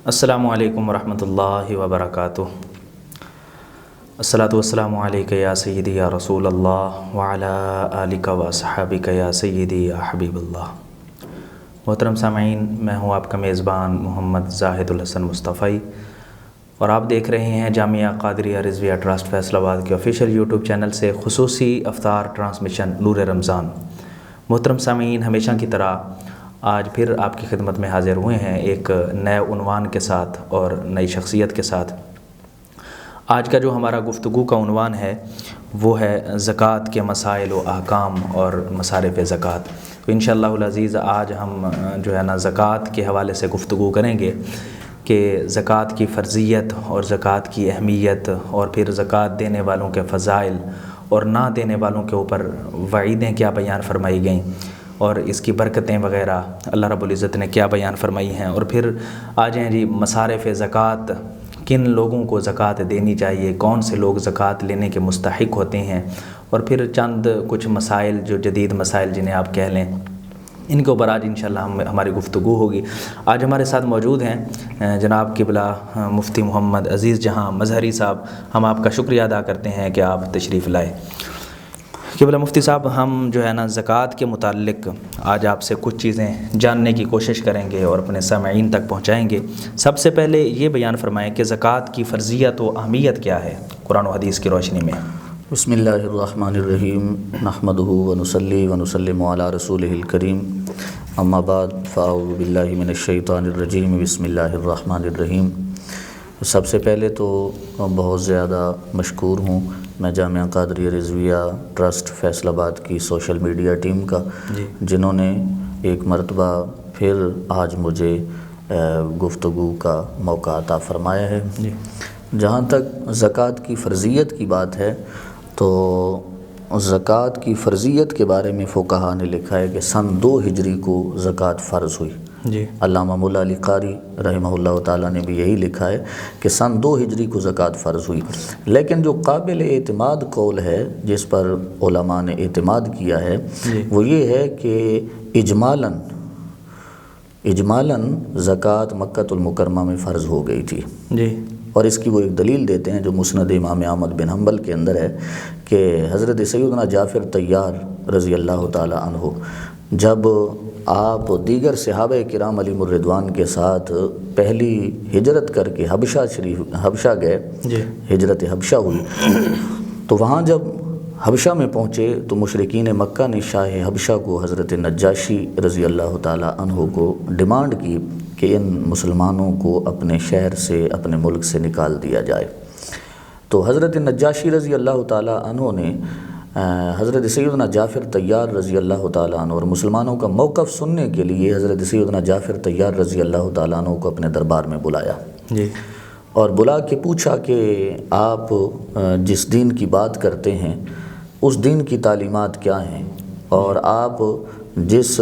السلام علیکم ورحمۃ اللہ وبرکاتہ۔ الصلاۃ والسلام علیک یا سیدی یا رسول اللہ وعلی آلک واصحابک یا سیدی یا حبیب اللہ۔ محترم سامعین، میں ہوں آپ کا میزبان محمد زاہد الحسن مصطفی، اور آپ دیکھ رہے ہیں جامعہ قادریہ رضویہ ٹرسٹ فیصل آباد کے آفیشیل یوٹیوب چینل سے خصوصی افطار ٹرانسمیشن نور رمضان۔ محترم سامعین، ہمیشہ کی طرح آج پھر آپ کی خدمت میں حاضر ہوئے ہیں ایک نئے عنوان کے ساتھ اور نئی شخصیت کے ساتھ۔ آج کا جو ہمارا گفتگو کا عنوان ہے وہ ہے زکوٰۃ کے مسائل و احکام اور مصارف زکوٰۃ۔ تو انشاءاللہ العزیز آج ہم زکوٰۃ کے حوالے سے گفتگو کریں گے کہ زکوٰۃ کی فرضیت اور زکوٰۃ کی اہمیت، اور پھر زکوٰۃ دینے والوں کے فضائل اور نہ دینے والوں کے اوپر وعیدیں کیا بیان فرمائی گئیں، اور اس کی برکتیں وغیرہ اللہ رب العزت نے کیا بیان فرمائی ہیں، اور پھر آ جائیں جی مصارف زکوٰۃ، کن لوگوں کو زکوٰۃ دینی چاہیے، کون سے لوگ زکوٰۃ لینے کے مستحق ہوتے ہیں، اور پھر چند کچھ مسائل جو جدید مسائل جنہیں آپ کہہ لیں، ان کے اوپر آج انشاءاللہ ہماری گفتگو ہوگی۔ آج ہمارے ساتھ موجود ہیں جناب قبلہ مفتی محمد عزیز جہاں مظہری صاحب۔ ہم آپ کا شکریہ ادا کرتے ہیں کہ آپ تشریف لائے۔ قبلہ مفتی صاحب، ہم زکوٰۃ کے متعلق آج آپ سے کچھ چیزیں جاننے کی کوشش کریں گے اور اپنے سامعین تک پہنچائیں گے۔ سب سے پہلے یہ بیان فرمائیں کہ زکوٰۃ کی فرضیت و اہمیت کیا ہے قرآن و حدیث کی روشنی میں۔ بسم اللہ الرحمن الرحیم، نحمدہ ونصلی ونسلم علی رسولہ الکریم، اما بعد فاعوذ باللہ من الشیطان الرجیم، بسم اللہ الرحمن الرحیم۔ سب سے پہلے تو بہت زیادہ مشکور ہوں میں جامعہ قادریہ رضویہ ٹرسٹ فیصل آباد کی سوشل میڈیا ٹیم کا، جنہوں نے ایک مرتبہ پھر آج مجھے گفتگو کا موقع عطا فرمایا ہے۔ جہاں تک زکوٰۃ کی فرضیت کی بات ہے تو زکوٰۃ کی فرضیت کے بارے میں فقہاء نے لکھا ہے کہ سن 2 ہجری کو زکوٰۃ فرض ہوئی۔ علامہ مولا علی قاری رحمہ اللہ تعالیٰ نے بھی یہی لکھا ہے کہ سن 2 ہجری کو زکوٰۃ فرض ہوئی، لیکن جو قابل اعتماد قول ہے جس پر علماء نے اعتماد کیا ہے وہ یہ ہے کہ اجمالاً زکوٰۃ مکۃ المکرمہ میں فرض ہو گئی تھی، اور اس کی وہ ایک دلیل دیتے ہیں جو مسند امام احمد بن حنبل کے اندر ہے کہ حضرت سیدنا جعفر طیار رضی اللہ تعالی عنہ جب آپ دیگر صحابہ کرام علیہم الرضوان کے ساتھ پہلی ہجرت کر کے حبشہ گئے، ہجرت حبشہ ہوئی، تو وہاں جب حبشہ میں پہنچے تو مشرکین مکہ نے شاہ حبشہ کو حضرت نجاشی رضی اللہ تعالی عنہ کو ڈیمانڈ کی کہ ان مسلمانوں کو اپنے شہر سے، اپنے ملک سے نکال دیا جائے۔ تو حضرت نجاشی رضی اللہ تعالی عنہ نے حضرت سیدنا جعفر طیار رضی اللہ تعالیٰ عنہ اور مسلمانوں کا موقف سننے کے لیے حضرت سیدنا جعفر طیار رضی اللہ تعالیٰ عنہ کو اپنے دربار میں بلایا، اور بلا کے پوچھا کہ آپ جس دین کی بات کرتے ہیں اس دین کی تعلیمات کیا ہیں، اور آپ جس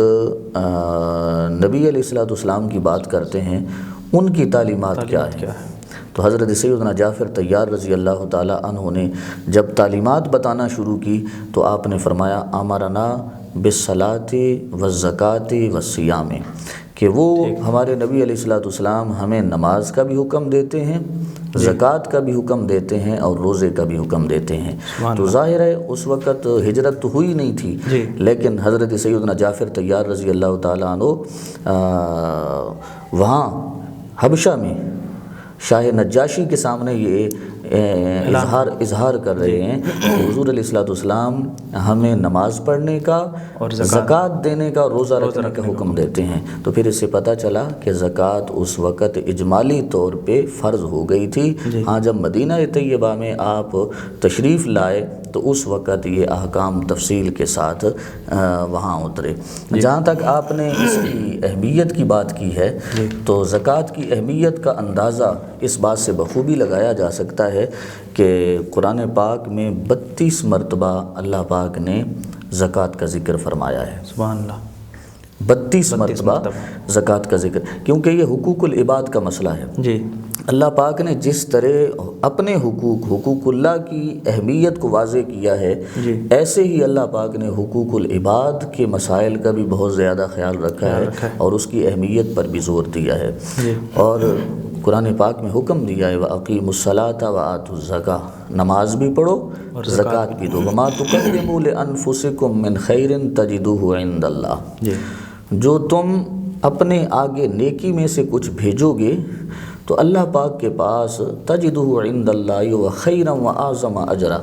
نبی علیہ السلام کی بات کرتے ہیں ان کی تعلیمات کیا ہیں۔ تو حضرت سیدنا جعفر طیار رضی اللہ تعالیٰ عنہ نے جب تعلیمات بتانا شروع کی تو آپ نے فرمایا امرنا بالصلاۃ والزکوٰۃ والصیام، کہ وہ ہمارے نبی علیہ السلام ہمیں نماز کا بھی حکم دیتے ہیں، زکوٰۃ کا بھی حکم دیتے ہیں، اور روزے کا بھی حکم دیتے ہیں۔ تو ظاہر ہے اس وقت ہجرت تو ہوئی نہیں تھی، لیکن حضرت سیدنا جعفر طیار رضی اللہ تعالیٰ عنہ وہاں حبشہ میں شاہ نجاشی کے سامنے یہ اظہار کر رہے ہیں کہ حضور علیہ السلام ہمیں نماز پڑھنے کا اور زکوٰۃ دینے کا، روزہ رکھنے کا حکم دیتے ہیں۔ تو پھر اس سے پتہ چلا کہ زکوٰۃ اس وقت اجمالی طور پہ فرض ہو گئی تھی۔ ہاں جب مدینہ طیبہ میں آپ تشریف لائے تو اس وقت یہ احکام تفصیل کے ساتھ وہاں اترے۔ جہاں تک آپ نے اس کی اہمیت کی بات کی ہے تو زکوٰۃ کی اہمیت کا اندازہ اس بات سے بخوبی لگایا جا سکتا ہے کہ قرآن پاک میں 32 مرتبہ اللہ پاک نے زکوٰۃ کا ذکر فرمایا ہے۔ سبحان اللہ، 32 مرتبہ زکوٰۃ کا ذکر، کیونکہ یہ حقوق العباد کا مسئلہ ہے۔ اللہ پاک نے جس طرح اپنے حقوق اللہ کی اہمیت کو واضح کیا ہے، ایسے ہی اللہ پاک نے حقوق العباد کے مسائل کا بھی بہت زیادہ خیال رکھا ہے اور اس کی اہمیت پر بھی زور دیا ہے۔ اور قرآن پاک میں حکم دیا ہے وَأَقِيمُوا الصَّلَاةَ وَآتُوا الزَّكَاةَ، نماز بھی پڑھو اور زکوٰۃ بھی دو، وَمَا تُقَدِّمُوا لِأَنفُسِكُم مِّن خَيْرٍ تَجِدُوهُ عِندَ اللَّهِ، جو تم اپنے آگے نیکی میں سے کچھ بھیجو گے تو اللہ پاک کے پاس تجدہ عند اللہ وخیرا واعظم اجرا،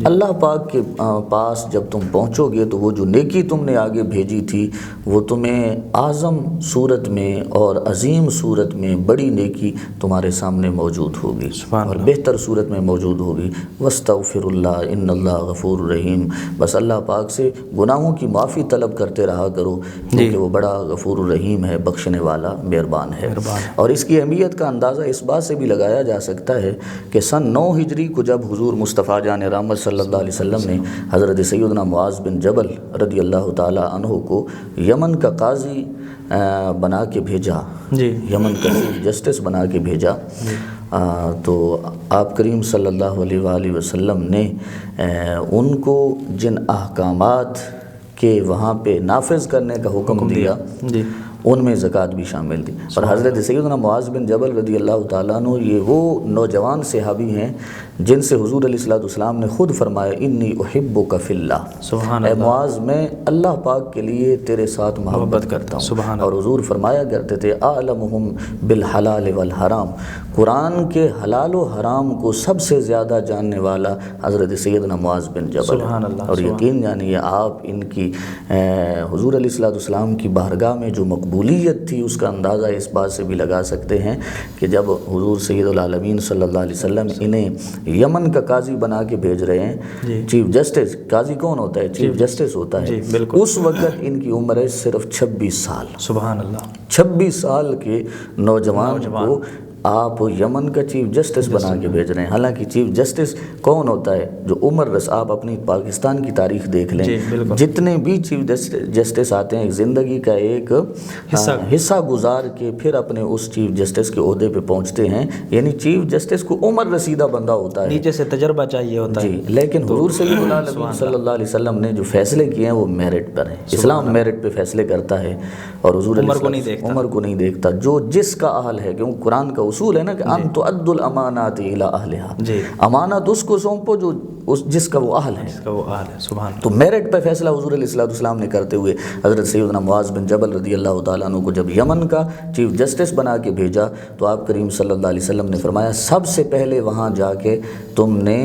اللہ پاک کے پاس جب تم پہنچو گے تو وہ جو نیکی تم نے آگے بھیجی تھی وہ تمہیں اعظم صورت میں اور عظیم صورت میں بڑی نیکی تمہارے سامنے موجود ہوگی اور بہتر صورت میں موجود ہوگی۔ واستغفر اللہ ان اللہ غفور رحیم، بس اللہ پاک سے گناہوں کی معافی طلب کرتے رہا کرو کیونکہ وہ بڑا غفور الرحیم ہے، بخشنے والا مہربان ہے۔ اور اس کی اہمیت کا اندازہ اس بات سے بھی لگایا جا سکتا ہے کہ سن 9 ہجری کو جب حضور مصطفیٰ جان رحمت صلی اللہ علیہ وسلم نے حضرت سیدنا معاذ بن جبل رضی اللہ تعالی عنہ کو یمن کا قاضی بنا کے بھیجا، یمن کا چیف جسٹس بنا کے بھیجا، تو آپ کریم صلی اللہ علیہ وآلہ وسلم نے ان کو جن احکامات کے وہاں پہ نافذ کرنے کا حکم دیا ان میں زکوٰۃ بھی شامل تھی۔ اور حضرت سیدنا معاذ بن جبل رضی اللہ تعالیٰ عنہ یہ وہ نوجوان صحابی ہیں جن سے حضور علیہ السلام نے خود فرمایا انی احبک فی اللہ، اے معاذ میں اللہ پاک کے لیے تیرے ساتھ محبت کرتا ہوں۔ اور حضور فرمایا کرتے تھے اعلمہم بالحلال والحرام، قرآن کے حلال و حرام کو سب سے زیادہ جاننے والا حضرت سیدنا معاذ بن جبل، اور یقین جانیے آپ ان کی حضور علیہ السلام کی بارگاہ میں جو مقبولیت تھی اس کا اندازہ اس بات سے بھی لگا سکتے ہیں کہ جب حضور سید العالمین صلی اللہ علیہ وسلم انہیں یمن کا قاضی بنا کے بھیج رہے ہیں، چیف جسٹس، قاضی کون ہوتا ہے؟ چیف جسٹس ہوتا ہے، اس وقت ان کی عمر ہے صرف 26 سال۔ سبحان اللہ، 26 سال کے نوجوان کو آپ یمن کا چیف جسٹس بنا کے بھیج رہے ہیں۔ حالانکہ چیف جسٹس کون ہوتا ہے؟ جو عمر رس، آپ اپنی پاکستان کی تاریخ دیکھ لیں، جتنے بھی چیف جسٹس آتے ہیں ایک زندگی کا ایک حصہ گزار کے پھر اپنے اس چیف جسٹس کے عہدے پہ پہنچتے ہیں، یعنی چیف جسٹس کو عمر رسیدہ بندہ ہوتا ہے، نیچے سے تجربہ چاہیے ہوتا ہے۔ لیکن حضور صلی اللہ علیہ وسلم نے جو فیصلے کیے ہیں وہ میرٹ پر ہیں، اسلام میرٹ پہ فیصلے کرتا ہے اور حضور عمر کو نہیں دیکھتا، جو جس کا اہل ہے، کیونکہ قرآن کا اصول ہے نا کہ ان تؤدوا الامانات الی اہلها، امانت اس کو سونپو جو جس کا وہ اہل ہے، سبحان۔ تو میرٹ پہ فیصلہ حضور علیہ السلام نے کرتے ہوئے حضرت سیدنا معاذ بن جبل رضی اللہ تعالیٰ عنہ کو جب یمن کا چیف جسٹس بنا کے بھیجا تو آپ کریم صلی اللہ علیہ وسلم نے فرمایا سب سے پہلے وہاں جا کے تم نے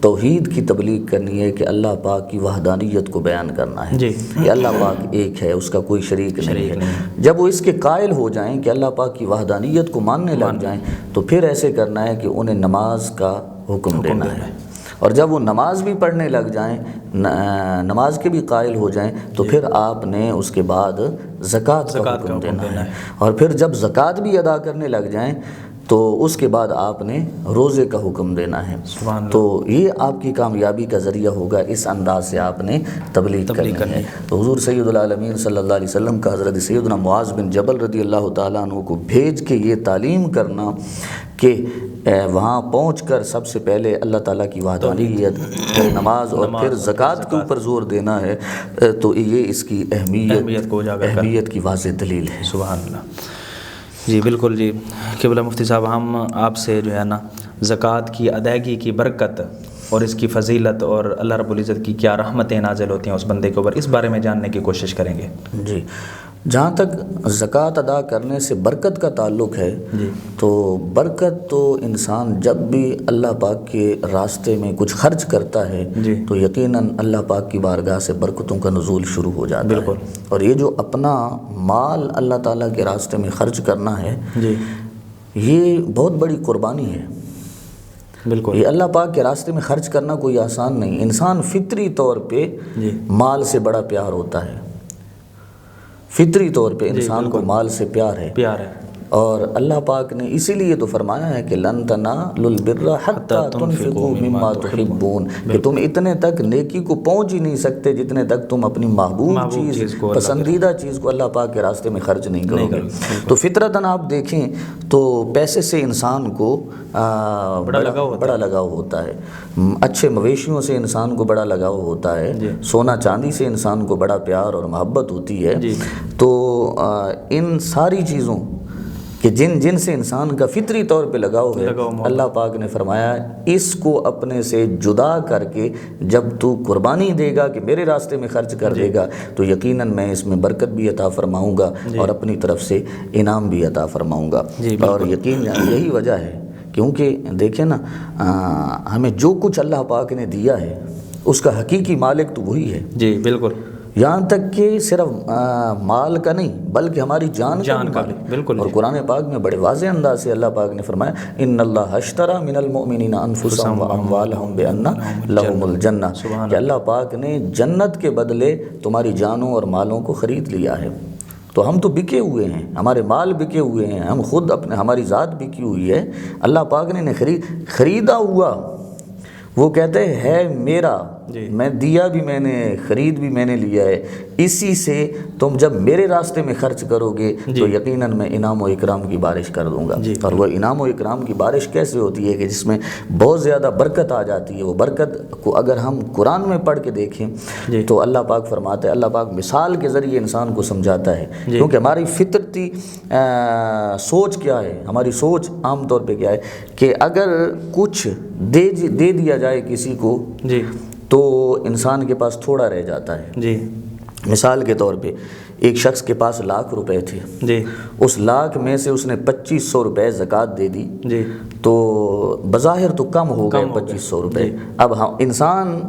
توحید کی تبلیغ کرنی ہے کہ اللہ پاک کی وحدانیت کو بیان کرنا ہے کہ اللہ پاک ایک ہے، اس کا کوئی شریک نہیں ہے۔ جب وہ اس کے قائل ہو جائیں کہ اللہ پاک کی وحدانیت کو ماننے لگ جائیں تو پھر ایسے کرنا ہے کہ انہیں نماز کا حکم دینا ہے، اور جب وہ نماز بھی پڑھنے لگ جائیں، نماز کے بھی قائل ہو جائیں تو پھر آپ نے اس کے بعد زکوٰۃ کا حکم دینا ہے، اور پھر جب زکوٰۃ بھی ادا کرنے لگ جائیں تو اس کے بعد آپ نے روزے کا حکم دینا ہے۔ تو یہ آپ کی کامیابی کا ذریعہ ہوگا، اس انداز سے آپ نے تبلیغ کرنی ہے۔ تو حضور سید العالمین صلی اللہ علیہ وسلم کا حضرت سیدنا معاذ بن جبل رضی اللہ تعالیٰ عنہ کو بھیج کے یہ تعلیم کرنا کہ وہاں پہنچ کر سب سے پہلے اللہ تعالیٰ کی وحدانیت، پھر نماز اور پھر زکوٰۃ کے اوپر زور دینا ہے، تو یہ اس کی اہمیت کی واضح دلیل ہے۔ سبحان اللہ۔ جی بالکل جی قبلہ مفتی صاحب، ہم آپ سے جو ہے نا زکوٰۃ کی ادائیگی کی برکت اور اس کی فضیلت اور اللہ رب العزت کی کیا رحمتیں نازل ہوتی ہیں اس بندے کے اوپر، اس بارے میں جاننے کی کوشش کریں گے۔ جی، جہاں تک زکوٰۃ ادا کرنے سے برکت کا تعلق ہے تو برکت تو انسان جب بھی اللہ پاک کے راستے میں کچھ خرچ کرتا ہے تو یقیناً اللہ پاک کی بارگاہ سے برکتوں کا نزول شروع ہو جاتا ہے۔ اور یہ جو اپنا مال اللہ تعالیٰ کے راستے میں خرچ کرنا ہے یہ بہت بڑی قربانی ہے۔ بالکل، یہ اللہ پاک کے راستے میں خرچ کرنا کوئی آسان نہیں۔ انسان فطری طور پہ مال سے بڑا پیار ہوتا ہے، فطری طور پہ انسان کو مال سے پیار ہے، اور اللہ پاک نے اسی لیے تو فرمایا ہے کہ لن تنالوا البر حتی تنفقوا مما تحبون، کہ تم اتنے تک نیکی کو پہنچ ہی نہیں سکتے جتنے تک تم اپنی محبوب چیز، پسندیدہ چیز کو اللہ پاک کے راستے میں خرچ نہیں کرو گے۔ تو فطرتاً آپ دیکھیں تو پیسے سے انسان کو بڑا لگاؤ ہوتا ہے، اچھے مویشیوں سے انسان کو بڑا لگاؤ ہوتا ہے، سونا چاندی سے انسان کو بڑا پیار اور محبت ہوتی ہے۔ تو ان ساری چیزوں کہ جن سے انسان کا فطری طور پہ لگاؤ ہے، اللہ پاک نے فرمایا اس کو اپنے سے جدا کر کے جب تو قربانی دے گا کہ میرے راستے میں خرچ کر دے گا تو یقیناً میں اس میں برکت بھی عطا فرماؤں گا اور اپنی طرف سے انعام بھی عطا فرماؤں گا۔ اور یقین یہی وجہ ہے، کیونکہ دیکھیں نا ہمیں جو کچھ اللہ پاک نے دیا ہے اس کا حقیقی مالک تو وہی ہے۔ جی بالکل، یہاں تک کہ صرف مال کا نہیں بلکہ ہماری جان کا بھی، بالکل۔ اور قرآن پاک میں بڑے واضح انداز سے اللہ پاک نے فرمایا ان اللہ اشتری من المؤمنین انفسهم واموالهم بان لهم الجنہ، کہ اللہ پاک نے جنت کے بدلے تمہاری جانوں اور مالوں کو خرید لیا ہے۔ تو ہم تو بکے ہوئے ہیں، ہمارے مال بکے ہوئے ہیں، ہم خود ہماری ذات بکی ہوئی ہے، اللہ پاک نے خریدا ہوا وہ کہتے ہے میرا، میں دیا بھی میں نے، خرید بھی میں نے لیا ہے، اسی سے تم جب میرے راستے میں خرچ کرو گے تو یقیناً میں انعام و اکرام کی بارش کر دوں گا۔ اور وہ انعام و اکرام کی بارش کیسے ہوتی ہے کہ جس میں بہت زیادہ برکت آ جاتی ہے۔ وہ برکت کو اگر ہم قرآن میں پڑھ کے دیکھیں تو اللہ پاک فرماتا ہے، اللہ پاک مثال کے ذریعے انسان کو سمجھاتا ہے، کیونکہ ہماری فطرتی سوچ کیا ہے، ہماری سوچ عام طور پہ کیا ہے کہ اگر کچھ دے دیا جائے کسی کو تو انسان کے پاس تھوڑا رہ جاتا ہے۔ مثال کے طور پہ ایک شخص کے پاس 1,00,000 روپے تھے، اس 1,00,000 میں سے اس نے 2,500 روپے زکوٰۃ دے دی، تو بظاہر تو کم ہو گئے 2,500 روپے۔ اب انسان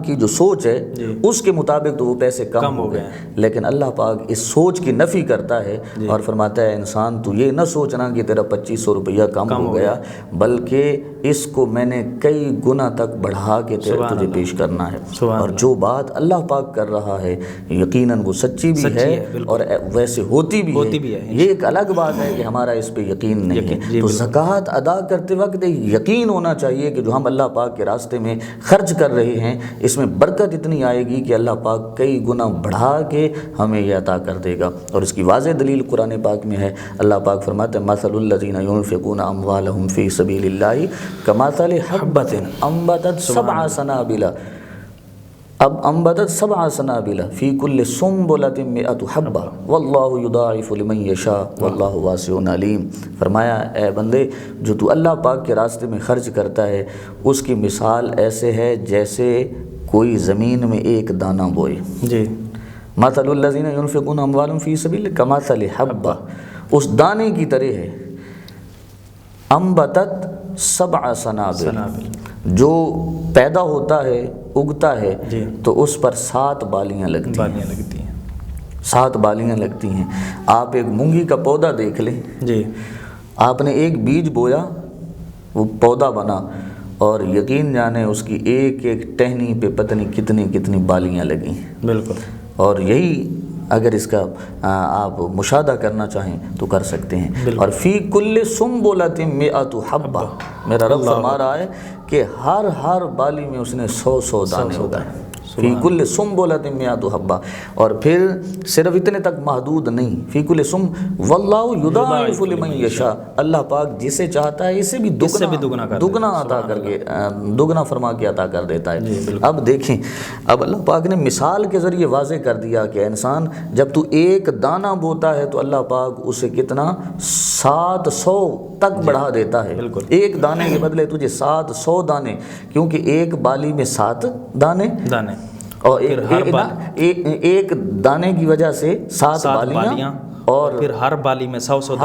کی جو سوچ ہے اس کے مطابق تو وہ پیسے کم ہو گئے، لیکن اللہ پاک اس سوچ کی نفی کرتا ہے اور فرماتا ہے انسان تو یہ نہ سوچنا کہ تیرا 2,500 روپیہ کم ہو گیا، بلکہ اس کو میں نے کئی گنا تک بڑھا کے تجھے پیش کرنا ہے۔ اور جو بات اللہ پاک کر رہا ہے یقیناً وہ سچی بھی ہے اور ویسے ہوتی بھی ہے۔ یہ ایک الگ بات ہے کہ ہمارا اس پہ یقین نہیں ہے۔ تو زکوٰۃ ادا کرتے وقت یقین ہونا چاہیے کہ جو ہم اللہ پاک کے راستے میں خرچ کر رہے ہیں اس میں برکت اتنی آئے گی کہ اللہ پاک کئی گنا بڑھا کے ہمیں یہ عطا کر دے گا۔ اور اس کی واضح دلیل قرآن پاک میں ہے، اللہ پاک فرماتے ہیں مثل الذین ينفقون اموالهم فی سبیل اللہ کمثل حبۃ انبتت سبع سنابل فی کل سنبلۃ مئۃ حبۃ واللہ یضاعف لمن یشاء واللہ واسع علیم۔ فرمایا اے بندے جو تو اللہ پاک کے راستے میں خرچ کرتا ہے اس کی مثال ایسے ہے جیسے کوئی زمین میں ایک دانہ بوئے۔ مثل الذین ينفقون اموالهم فی سبیل اللہ کمثل حبۃ، اس دانے کی طرح ہے، انبتت سبع سنابل، جو پیدا ہوتا ہے اگتا ہے تو اس پر 7 بالیاں لگتی ہیں، 7 بالیاں لگتی ہیں۔ آپ ایک مونگی کا پودا دیکھ لیں، آپ نے ایک بیج بویا وہ پودا بنا اور یقین جانے اس کی ایک ایک ٹہنی پہ پتہ نہیں کتنی بالیاں لگیں۔ بالکل، اور یہی اگر اس کا آپ مشاہدہ کرنا چاہیں تو کر سکتے ہیں۔ اور فی کل سنبلۃ مئۃ حبۃ، میرا رب فرما رہا ہے کہ ہر بالی میں اس نے 100 دانے اگائے، فی کل سنبلۃ مئۃ حبۃ۔ اور پھر صرف اتنے تک محدود نہیں، فی کل واللہ یضاعف لمن یشاء، اللہ پاک جسے چاہتا ہے اسے بھی دگنا عطا کر کے دگنا فرما کے عطا کر دیتا ہے۔ اب دیکھیں، اب اللہ پاک نے مثال کے ذریعے واضح کر دیا کہ انسان جب تو ایک دانہ بوتا ہے تو اللہ پاک اسے کتنا 700 تک بڑھا دیتا ہے۔ ایک دانے کے بدلے تجھے 700 دانے، کیونکہ ایک بالی میں 7 دانے اور ایک دانے کی وجہ سے 7 بالیاں، اور پھر ہر بالی میں 100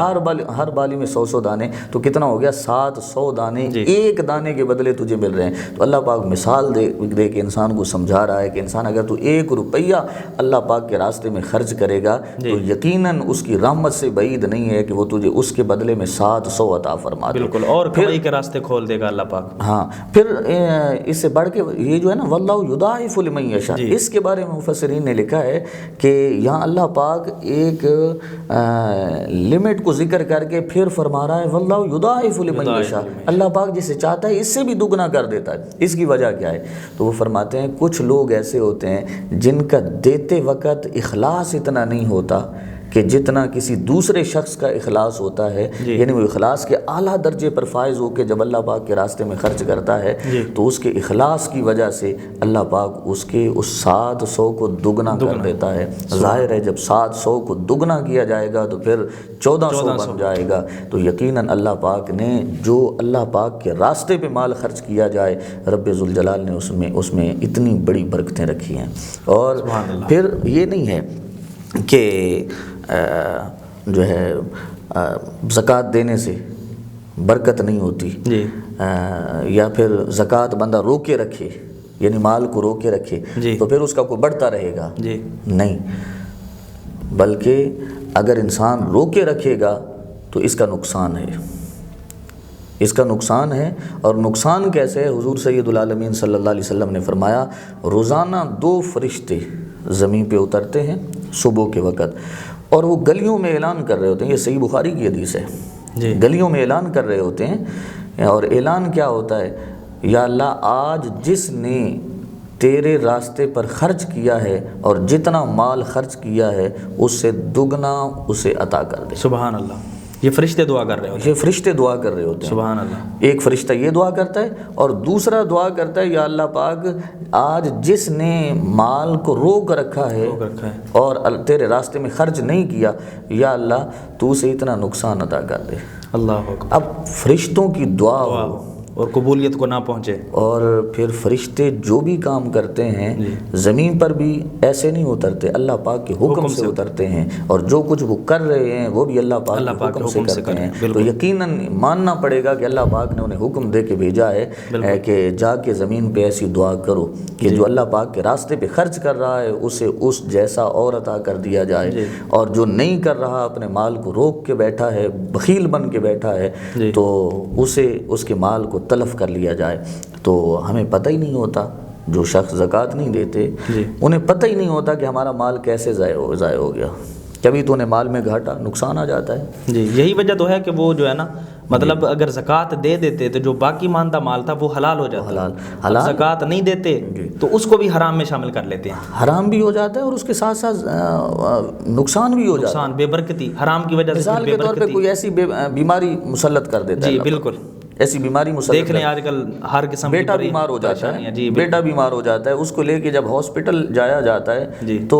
ہر بالی میں 100 دانے، تو کتنا ہو گیا 700 دانے ایک دانے کے بدلے تجھے مل رہے ہیں۔ تو اللہ پاک مثال دے کے انسان کو سمجھا رہا ہے کہ انسان اگر تو 1 روپیہ اللہ پاک کے راستے میں خرچ کرے گا تو یقیناً اس کی رحمت سے بعید نہیں ہے کہ وہ تجھے اس کے بدلے میں 700 عطا فرما دے۔ بالکل، اور کمائی کے راستے کھول دے گا اللہ پاک۔ ہاں، پھر اس سے بڑھ کے یہ جو ہے نا واللہ یضاعف لمن یشاء، اس کے بارے میں مفسرین نے لکھا ہے کہ یہاں اللہ پاک ایک لمٹ کو ذکر کر کے پھر فرما رہا ہے واللہ یضاعف لمن یشاء، اللہ پاک جسے چاہتا ہے اس سے بھی دگنا کر دیتا ہے۔ اس کی وجہ کیا ہے؟ تو وہ فرماتے ہیں کچھ لوگ ایسے ہوتے ہیں جن کا دیتے وقت اخلاص اتنا نہیں ہوتا کہ جتنا کسی دوسرے شخص کا اخلاص ہوتا ہے، یعنی وہ اخلاص کے اعلیٰ درجے پر فائز ہو کے جب اللہ پاک کے راستے میں خرچ کرتا ہے تو اس کے اخلاص کی وجہ سے اللہ پاک اس کے اس 700 کو دگنا کر دیتا ہے۔ ظاہر ہے جب 700 کو دگنا کیا جائے گا تو پھر 1400 بن جائے گا۔ تو یقیناً اللہ پاک نے جو اللہ پاک کے راستے پہ مال خرچ کیا جائے، رب ذوالجلال نے اس میں اتنی بڑی برکتیں رکھی ہیں۔ اور پھر یہ نہیں ہے کہ جو ہے زکوٰۃ دینے سے برکت نہیں ہوتی، یا پھر زکوٰۃ بندہ روکے رکھے، یعنی مال کو روکے رکھے تو پھر اس کا کوئی بڑھتا رہے گا، نہیں، بلکہ اگر انسان روکے رکھے گا تو اس کا نقصان ہے، اس کا نقصان ہے۔ اور نقصان کیسے ہے؟ حضور سید العالمین صلی اللہ علیہ وسلم نے فرمایا روزانہ 2 فرشتے زمین پہ اترتے ہیں صبح کے وقت، اور وہ گلیوں میں اعلان کر رہے ہوتے ہیں، یہ صحیح بخاری کی حدیث ہے، گلیوں میں اعلان کر رہے ہوتے ہیں، اور اعلان کیا ہوتا ہے؟ یا اللہ آج جس نے تیرے راستے پر خرچ کیا ہے اور جتنا مال خرچ کیا ہے اس سے دگنا اسے عطا کر دے۔ سبحان اللہ، یہ فرشتے دعا کر رہے ہوتے ہیں، یہ فرشتے دعا کر رہے ہوتے ہیں، سبحان اللہ۔ ایک فرشتہ یہ دعا کرتا ہے اور دوسرا دعا کرتا ہے یا اللہ پاک آج جس نے مال کو روک رکھا ہے اور تیرے راستے میں خرچ نہیں کیا، یا اللہ تو اسے اتنا نقصان عطا کر دے۔ اللہ اکبر۔ اب فرشتوں کی دعا ہو اور قبولیت کو نہ پہنچے، اور پھر فرشتے جو بھی کام کرتے ہیں زمین پر بھی ایسے نہیں اترتے، اللہ پاک کے حکم سے اترتے ہیں، اور جو کچھ وہ کر رہے ہیں وہ بھی اللہ پاک کے حکم سے کرتے ہیں۔ تو یقیناً ماننا پڑے گا کہ اللہ پاک نے انہیں حکم دے کے بھیجا ہے کہ جا کے زمین پہ ایسی دعا کرو کہ جو اللہ پاک کے راستے پہ خرچ کر رہا ہے اسے اس جیسا اور عطا کر دیا جائے، اور جو نہیں کر رہا اپنے مال کو روک کے بیٹھا ہے، بخیل بن کے بیٹھا ہے، تو اسے اس کے مال کو تلف کر لیا جائے۔ تو ہمیں پتہ ہی نہیں ہوتا، جو شخص زکوٰۃ نہیں دیتے انہیں پتہ ہی نہیں ہوتا کہ ہمارا مال کیسے ضائع ہو گیا، کبھی تو انہیں مال میں گھاٹا نقصان آ جاتا ہے۔ یہی وجہ تو ہے کہ وہ جو ہے نا، مطلب اگر زکوٰۃ دے دیتے تو جو باقی ماندہ مال تھا وہ حلال ہو جاتا، حلال زکوٰۃ نہیں دیتے تو اس کو بھی حرام میں شامل کر لیتے ہیں، حرام بھی ہو جاتا ہے اور اس کے ساتھ ساتھ نقصان بھی ہو جاتا ہے، نقصان بے برکتی حرام کی وجہ سے۔ مثال کے طور پہ کوئی ایسی بیماری مسلط کر دیتا ہے، جی بالکل، ایسی بیماری مسلط دیکھ لیں آج کل ہر قسم بیٹا بیمار ہو جاتا ہے، بیٹا بیمار ہو جاتا ہے، اس کو لے کے جب ہاسپٹل جایا جاتا ہے تو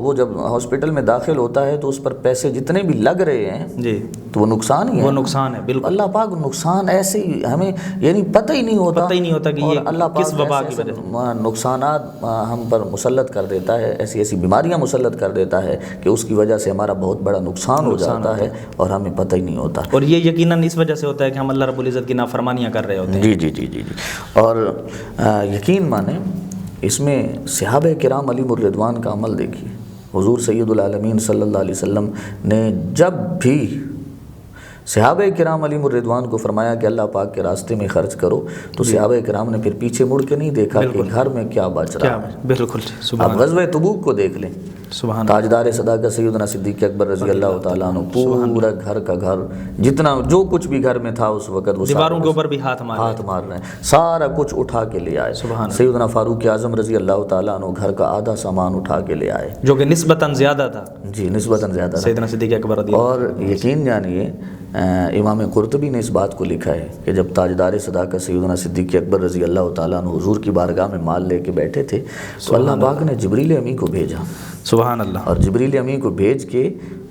وہ جب ہاسپٹل میں داخل ہوتا ہے تو اس پر پیسے جتنے بھی لگ رہے ہیں تو وہ نقصان ہی ہے، وہ نقصان ہے بالکل۔ اللہ پاک نقصان ایسے ہی ہمیں یعنی پتہ ہی نہیں ہوتا کہ یہ اللہ پاک کس وبا کی وجہ سے نقصانات ہم پر مسلط کر دیتا ہے، ایسی بیماریاں مسلط کر دیتا ہے کہ اس کی وجہ سے ہمارا بہت بڑا نقصان ہو جاتا ہے اور ہمیں پتہ ہی نہیں ہوتا۔ اور یہ یقیناً اس وجہ سے ہوتا ہے کہ ہم اللہ رب العزت کی نافرمانیاں کر رہے ہوتے ہیں۔ جی۔ اور یقین مانیں اس میں صحابہ کرام علیہم الرضوان کا عمل دیکھیے، حضور سید العالمین صلی اللہ علیہ وسلم نے جب بھی صحابہ کرام علیہم الرضوان کو فرمایا کہ اللہ پاک کے راستے میں خرچ کرو تو صحابہ کرام نے پھر پیچھے مڑ کے نہیں دیکھا کہ گھر میں کیا بچ رہا ہے۔ بالکل، اب غزوہ تبوک کو دیکھ لیں، تاجدار صداقت سیدنا صدیق اکبر رضی اللہ تعالیٰ عنہ پورا گھر کا گھر جتنا جو کچھ بھی گھر میں تھا اس وقت وہ دیواروں کے اوپر بھی ہاتھ مار رہے ہیں، سارا کچھ اٹھا کے لے آئے۔ سیدنا فاروق اعظم رضی اللہ تعالیٰ عنہ گھر کا آدھا سامان اٹھا کے لے آئے، جو کہ نسبتاً زیادہ تھا، نسبتاً زیادہ سیدنا صدیق اکبر رضی اللہ۔ اور یقین جانیے امام قرطبی نے اس بات کو لکھا ہے کہ جب تاجدار صداقت سیدنا صدیق اکبر رضی اللہ تعالیٰ عنہ حضور کی بارگاہ میں مال لے کے بیٹھے تھے تو اللہ پاک نے جبریل امی کو بھیجا، سبحان اللہ، اور جبریل امی کو بھیج کے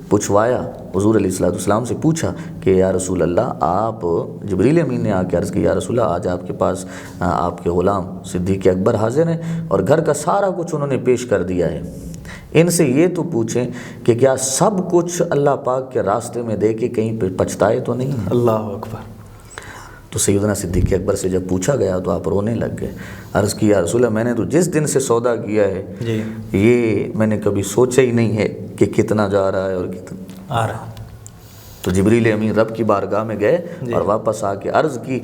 پوچھوایا، حضور علیہ الصلوۃ والسلام سے پوچھا کہ یا رسول اللہ، آپ جبریل امین نے آ کے عرض کی یا رسول اللہ آج آپ کے پاس آپ کے غلام صدیق اکبر حاضر ہیں اور گھر کا سارا کچھ انہوں نے پیش کر دیا ہے، ان سے یہ تو پوچھیں کہ کیا سب کچھ اللہ پاک کے راستے میں دے کے کہیں پہ پچھتائے تو نہیں ہیں؟ اللہ اکبر۔ تو سیدنا صدیق اکبر سے جب پوچھا گیا تو آپ رونے لگ گئے، عرض کی یا رسول اللہ میں نے تو جس دن سے سودا کیا ہے یہ میں نے کبھی سوچا ہی نہیں ہے کہ کتنا جا رہا ہے اور کتنا آ رہا۔ تو جبریل امین رب کی بارگاہ میں گئے اور واپس آ کے عرض کی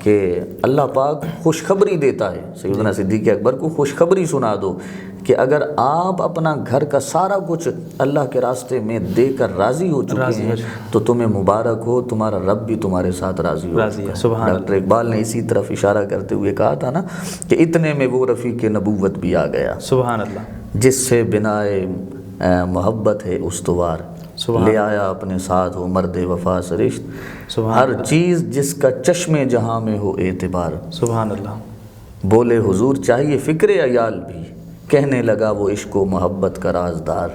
کہ اللہ پاک خوشخبری دیتا ہے، سیدنا صدیق اکبر کو خوشخبری سنا دو کہ اگر آپ اپنا گھر کا سارا کچھ اللہ کے راستے میں دے کر راضی ہو چکے ہیں تو تمہیں مبارک ہو، تمہارا رب بھی تمہارے ساتھ راضی ہو۔ ڈاکٹر اقبال نے اسی طرف اشارہ کرتے ہوئے کہا تھا نا کہ اتنے میں وہ رفیق نبوت بھی آ گیا، سبحان اللہ، جس سے بنائے محبت ہے استوار، لے آیا اپنے ساتھ وہ مرد وفا سرشت، ہر چیز جس کا چشم جہاں میں ہو اعتبار، سبحان اللہ، بولے حضور چاہیے فکر عیال بھی، کہنے لگا وہ عشق و محبت کا رازدار،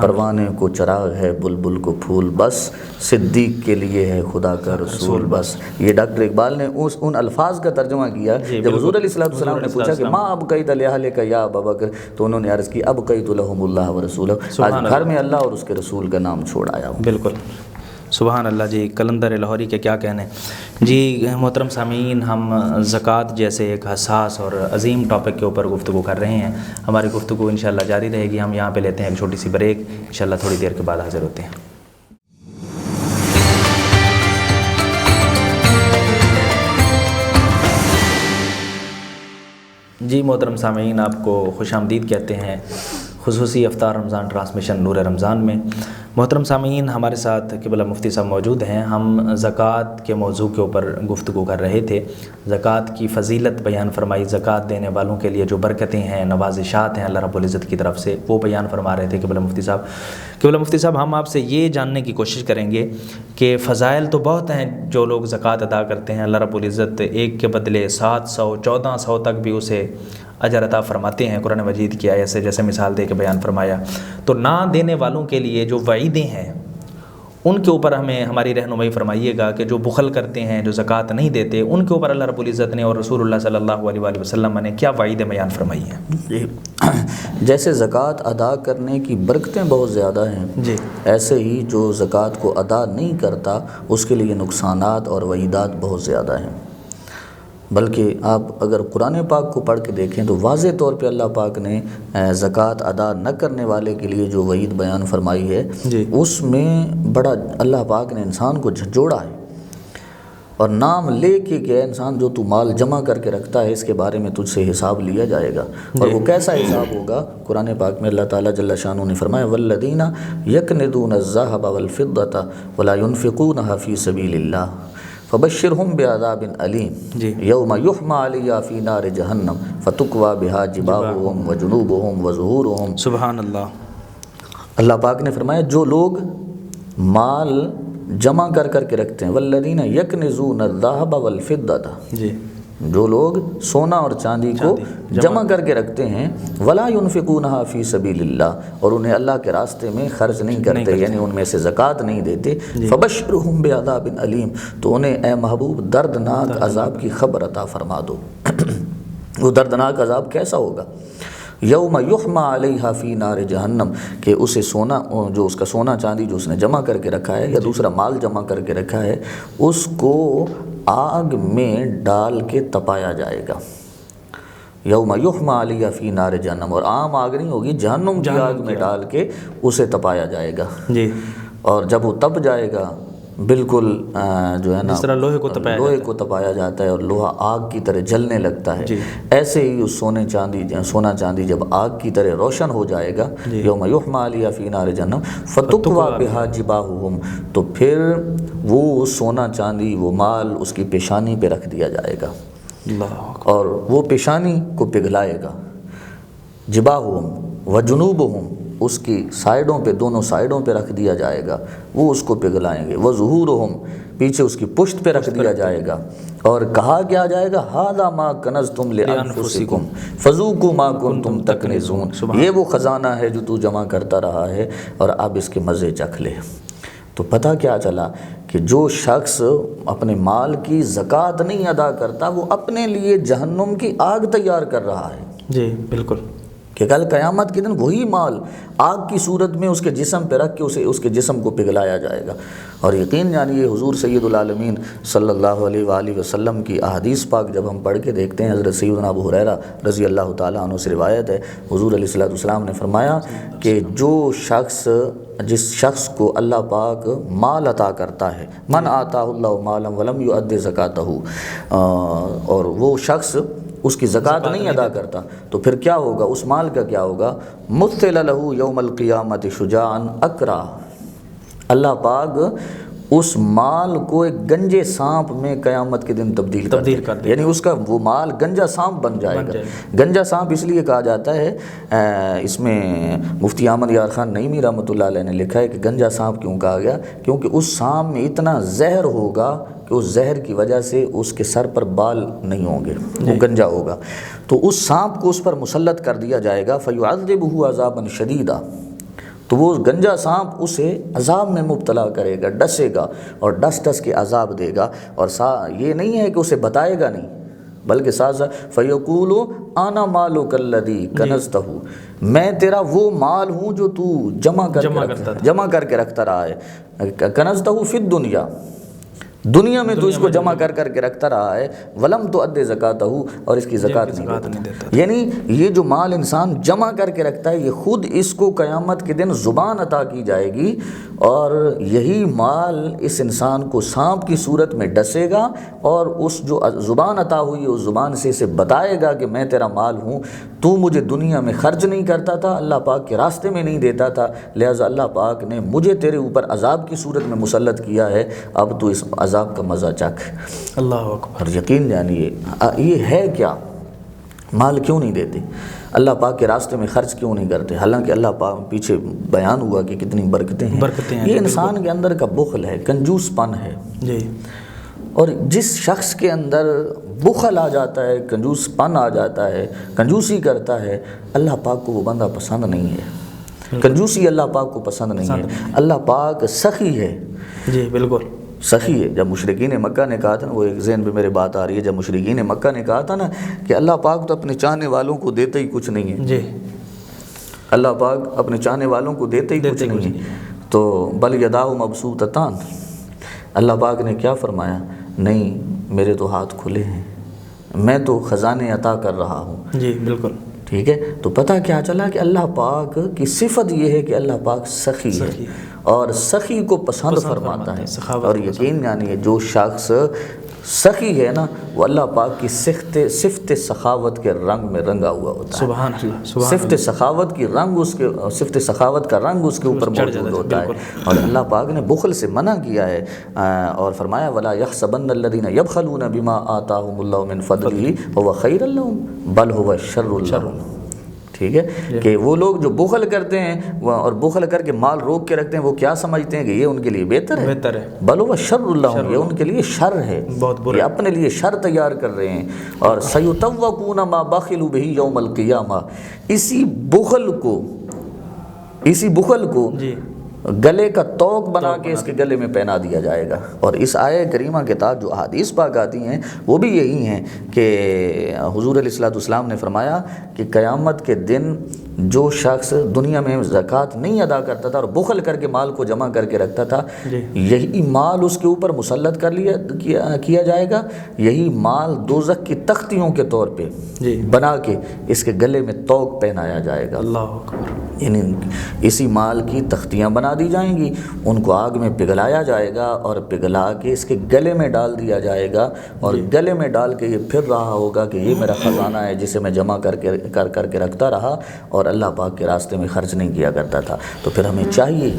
پروانے کو چراغ ہے بلبل کو پھول، بس صدیق کے لیے ہے خدا کا رسول بس۔ یہ ڈاکٹر اقبال نے ان الفاظ کا ترجمہ کیا جب حضور علیہ السلام نے پوچھا کہ ماں ابقیت لأہلک یا ابا بکر، تو انہوں نے عرض کی ابقیت لہم اللہ ورسولہ، آج گھر میں اللہ اور اس کے رسول کا نام چھوڑ آیا ہوں۔ بالکل، سبحان اللہ جی، قلندر لاہوری کے کیا کہنے۔ جی محترم سامعین، ہم زکوٰۃ جیسے ایک حساس اور عظیم ٹاپک کے اوپر گفتگو کر رہے ہیں، ہماری گفتگو انشاءاللہ جاری رہے گی۔ ہم یہاں پہ لیتے ہیں ایک چھوٹی سی بریک، انشاءاللہ تھوڑی دیر کے بعد حاضر ہوتے ہیں۔ جی محترم سامعین، آپ کو خوش آمدید کہتے ہیں خصوصی افطار رمضان ٹرانسمیشن نور رمضان میں۔ محترم سامعین، ہمارے ساتھ قبلہ مفتی صاحب موجود ہیں۔ ہم زکوٰۃ کے موضوع کے اوپر گفتگو کر رہے تھے، زکوٰۃ کی فضیلت بیان فرمائی، زکوٰۃ دینے والوں کے لیے جو برکتیں ہیں، نوازشات ہیں اللہ رب العزت کی طرف سے، وہ بیان فرما رہے تھے قبلہ مفتی صاحب۔ قبلہ مفتی صاحب، ہم آپ سے یہ جاننے کی کوشش کریں گے کہ فضائل تو بہت ہیں جو لوگ زکوٰۃ ادا کرتے ہیں، اللہ رب العزت ایک کے بدلے 700 1400 تک بھی اسے اجر عطا فرماتے ہیں قرآن مجید کی آیت سے، جیسے مثال دے کے بیان فرمایا۔ تو نہ دینے والوں کے لیے جو وعیدیں ہیں ان کے اوپر ہمیں ہماری رہنمائی فرمائیے گا کہ جو بخل کرتے ہیں، جو زکوٰۃ نہیں دیتے، ان کے اوپر اللہ رب العزت نے اور رسول اللہ صلی اللہ علیہ وآلہ وسلم نے کیا وعیدیں بیان فرمائی ہیں؟ جی، جیسے زکوٰۃ ادا کرنے کی برکتیں بہت زیادہ ہیں، جی، ایسے ہی جو زکوٰۃ کو ادا نہیں کرتا اس کے لیے نقصانات اور وعیدات بہت زیادہ ہیں۔ بلکہ آپ اگر قرآن پاک کو پڑھ کے دیکھیں تو واضح طور پہ اللہ پاک نے زکوٰۃ ادا نہ کرنے والے کے لیے جو وعید بیان فرمائی ہے، جی، اس میں بڑا اللہ پاک نے انسان کو جھنجھوڑا ہے اور نام لے کے کہ انسان جو تو مال جمع کر کے رکھتا ہے اس کے بارے میں تجھ سے حساب لیا جائے گا۔ اور وہ کیسا حساب ہوگا؟ قرآن پاک میں اللہ تعالیٰ جل شانہ نے فرمایا والذین یکنزون الذھب والفضة ولا ينفقونها فی سبیل اللہ فبشرہم بعذاب علیم یوم یحمى علیہا فی نار جہنم فتکوی بہا جباہہم وجنوبہم وظہورہم۔ سبحان اللہ۔ اللہ پاک نے فرمایا جو لوگ مال جمع کر کے رکھتے ہیں، والذین یکنزون الذھب والفضة، جی، جو لوگ سونا اور چاندی کو جمع کر کے رکھتے ہیں، ولا ينفقونها فی سبیل اللہ، اور انہیں اللہ کے راستے میں خرچ نہیں کرتے، یعنی ان میں سے زکوٰۃ نہیں دیتے، فبشرہم بعذاب علیم، تو انہیں اے محبوب دردناک عذاب کی خبر عطا فرما دو۔ وہ دردناک عذاب کیسا ہوگا؟ یوم یحمى علیہا فی نار جہنم، کہ اسے سونا، جو اس کا سونا چاندی جو اس نے جمع کر کے رکھا ہے یا دوسرا مال جمع کر کے رکھا ہے، اس کو آگ میں ڈال کے تپایا جائے گا۔ یوم یحمى علیہا فی نار جہنم، اور عام آگ نہیں ہوگی، جہنم کی آگ میں ڈال کے اسے تپایا جائے گا۔ جی، اور جب وہ تپ جائے گا بالکل جو ہے نا، جس طرح لوہے کو تپایا جاتا ہے اور لوہا آگ کی طرح جلنے لگتا ہے، ایسے ہی اس سونا چاندی جب آگ کی طرح روشن ہو جائے گا، یوم یحمى علیہا فی نار جہنم فتکوی بہا جباہہم، تو پھر وہ سونا چاندی وہ مال اس کی پیشانی پہ رکھ دیا جائے گا اور وہ پیشانی کو پگھلائے گا۔ جباہہم وجنوبہم، اس کی سائیڈوں پہ، دونوں سائیڈوں پہ رکھ دیا جائے گا، وہ اس کو پگھلائیں گے۔ وظہورہم، پیچھے اس کی پشت پہ رکھ دیا جائے گا، اور کہا کیا جائے گا ھذا ما کنزتم لانفسکم فذوقوا ما کنتم تکنزون، یہ وہ خزانہ ہے جو تو جمع کرتا رہا ہے اور اب اس کے مزے چکھ لے۔ تو پتہ کیا چلا کہ جو شخص اپنے مال کی زکوٰۃ نہیں ادا کرتا وہ اپنے لیے جہنم کی آگ تیار کر رہا ہے۔ جی بالکل، کہ کل قیامت کے دن وہی مال آگ کی صورت میں اس کے جسم پہ رکھ کے اس کے جسم کو پگھلایا جائے گا۔ اور یقین جانیے حضور سید العالمین صلی اللہ علیہ وآلہ وسلم کی احادیث پاک جب ہم پڑھ کے دیکھتے ہیں، حضرت سیدنا ابو ہریرہ رضی اللہ تعالیٰ عنہ سے روایت ہے، حضور علیہ السلام نے فرمایا کہ جس شخص کو اللہ پاک مال عطا کرتا ہے، من آتاہ اللہ مالا ولم یؤد زکاتہ، اور وہ شخص اس کی زکوٰۃ نہیں ادا کرتا، تو پھر کیا ہوگا؟ اس مال کا کیا ہوگا؟ مثل لہ یوم القیامت شجاعا اکرا، اللہ پاک اس مال کو ایک گنجے سانپ میں قیامت کے دن تبدیل کر دے، یعنی اس کا وہ مال گنجا سانپ بن جائے گا۔ گنجا سانپ اس لیے کہا جاتا ہے، اس میں مفتی احمد یار خان نعیمی رحمۃ اللہ علیہ نے لکھا ہے کہ گنجا سانپ کیوں کہا گیا، کیونکہ اس سانپ میں اتنا زہر ہوگا کہ اس زہر کی وجہ سے اس کے سر پر بال نہیں ہوں گے، وہ گنجا ہوگا، تو اس سانپ کو اس پر مسلط کر دیا جائے گا، فَيُعَذِّبُهُ عَذَابًا شَدِيدًا، تو وہ گنجا سانپ اسے عذاب میں مبتلا کرے گا، ڈسے گا اور ڈس کے عذاب دے گا، اور یہ نہیں ہے کہ اسے بتائے گا نہیں، بلکہ ساتھ فَيَقُولُ أَنَا مَالُكَ الَّذِي كَنَزْتَهُ، میں تیرا وہ مال ہوں جو تو جمع کر کے رکھتا رہا ہے، كَنَزْتَهُ فِي الدُّنْيَا، دنیا میں تو اس کو جمع کر کے رکھتا رہا ہے، ولم تو ادے زکاتہ، اور اس کی زکات نہیں دیتا۔ یعنی یہ جو مال انسان جمع کر کے رکھتا ہے، یہ خود اس کو قیامت کے دن زبان عطا کی جائے گی، اور یہی مال اس انسان کو سانپ کی صورت میں ڈسے گا، اور اس جو زبان عطا ہوئی ہے اس زبان سے اسے بتائے گا کہ میں تیرا مال ہوں، تو مجھے دنیا میں خرچ نہیں کرتا تھا، اللہ پاک کے راستے میں نہیں دیتا تھا، لہٰذا اللہ پاک نے مجھے تیرے اوپر عذاب کی صورت میں مسلط کیا ہے، اب تو اس عذاب کا مزہ چکھ۔ اللہ اکبر۔ اور یقین جانیے یہ ہے کیا، مال کیوں نہیں دیتے، اللہ پاک کے راستے میں خرچ کیوں نہیں کرتے، حالانکہ اللہ پاک پیچھے بیان ہوا کہ کتنی برکتیں ہیں، یہ انسان کے اندر کا بخل ہے، کنجوس پن ہے جی، اور جس شخص کے اندر بخل آ جاتا ہے، کنجوس پن آ جاتا ہے، کنجوسی کرتا ہے، اللہ پاک کو وہ بندہ پسند نہیں ہے، کنجوسی اللہ پاک کو پسند نہیں ہے، اللہ پاک سخی ہے، جی بالکل سخی ہے۔ جب مشرکین مکہ نے کہا تھا نا، وہ ایک ذہن پہ میرے بات آ رہی ہے، جب مشرکین مکہ نے کہا تھا نا کہ اللہ پاک تو اپنے چاہنے والوں کو دیتا ہی کچھ نہیں ہے، جی اللہ پاک اپنے چاہنے والوں کو دیتا ہی کچھ نہیں ہے، تو بل یداہ مبسوطتان، اللہ پاک نے کیا فرمایا، نہیں میرے تو ہاتھ کھلے ہیں، میں تو خزانے عطا کر رہا ہوں، جی بالکل ٹھیک ہے۔ تو پتہ کیا چلا کہ اللہ پاک کی صفت یہ ہے کہ اللہ پاک سخی ہے، اور سخی کو پسند فرماتا ہے، اور یقین جانیے جو شخص سخی ہے نا، وہ اللہ پاک کی صفت سخاوت کے رنگ میں رنگا ہوا ہوتا ہے، سبحان اللہ، صفت سخاوت کی رنگ اس کے، صفت سخاوت کا رنگ اس کے اوپر موجود ہوتا ہے، اور اللہ پاک نے بخل سے منع کیا ہے، اور فرمایا وَلَا يَحْسَبَنَّ الَّذِينَ يَبْخَلُونَ بِمَا آتَاهُمُ اللَّهُ مِنْ فَضْلِهِ هُوَ خَيْرٌ لَهُمْ بَلْ هُوَ شَرٌّ لَهُمْ، ٹھیک ہے، کہ وہ لوگ جو بخل کرتے ہیں اور بخل کر کے مال روک کے رکھتے ہیں، وہ کیا سمجھتے ہیں کہ یہ ان کے لیے بہتر ہے، بل هو شر لهم، یہ ان کے لیے شر ہے، یہ اپنے لیے شر تیار کر رہے ہیں، اور سیطوقون ما بخلوا به یوم القیامہ، اسی بخل کو گلے کا توق بنا کے اس کے گلے میں پہنا دیا جائے گا۔ اور اس آیہ کریمہ کے تحت جو احادیث پاک آتی ہیں وہ بھی یہی ہیں کہ حضور علیہ الصلوۃ والسلام نے فرمایا کہ قیامت کے دن جو شخص دنیا میں زکوٰۃ نہیں ادا کرتا تھا اور بخل کر کے مال کو جمع کر کے رکھتا تھا، یہی مال اس کے اوپر مسلط کیا جائے گا، یہی مال دوزخ کی تختیوں کے طور پہ بنا کے اس کے گلے میں توق پہنایا جائے گا، اللہ اکبر، یعنی اسی مال کی تختیاں بنا دی جائیں گی، ان کو آگ میں پگھلایا جائے گا اور پگھلا کے اس کے گلے میں ڈال دیا جائے گا، اور گلے میں ڈال کے یہ پھر رہا ہوگا کہ یہ میرا خزانہ ہے جسے میں جمع کر کے رکھتا رہا اور اللہ پاک کے راستے میں خرچ نہیں کیا کرتا تھا۔ تو پھر ہمیں چاہیے،